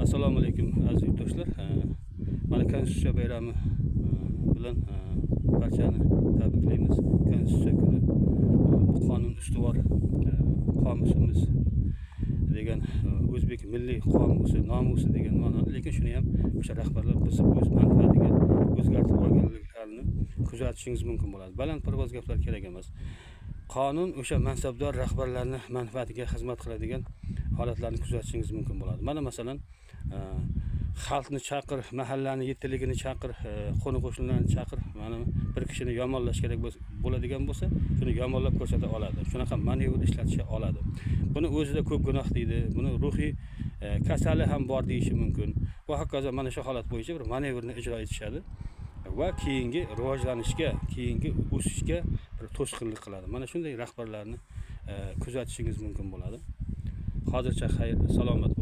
Assalomu alaykum aziz yurtdoshlar. Mana Konstitutsiya bayrami bilan barchani tabriklaymiz. Konstitutsiya kuni bu qonun ustuvor qomusimiz degan o'zbek milliy qomusi, nomusi degan ma'noda, lekin shuni ham o'sha rahbarlar biz o'z manfaatiga o'zgartirib olganliklarini kuzatishingiz mumkin bo'ladi. Baland parvoz gaplar kerak emas. Qonun o'sha mansabdor rahbarlarning manfaatiga xizmat qiladigan holatlarni kuzatishingiz mumkin bo'ladi. Mana masalan, xalqni chaqir, mahallani yettiligini chaqir, qo'ni qo'shnilarni chaqir, mana bir kishini yomonlash kerak bo'ladigan bo'lsa, shuni yomonlab ko'rsata oladi. Shunaqa manevr ishlatisha oladi. Buni o'zida ko'p gunoh deydi, buni ruhiy kasali ham bor deyishi mumkin. Va hokazo mana shu holat bo'yicha bir manevrni ijro etishadi va keyingi rivojlanishga, keyingi o'sishga bir to'sqinlik qiladi. Mana shunday rahbarlarni kuzatishingiz mumkin bo'ladi. Hozircha xayr, salomat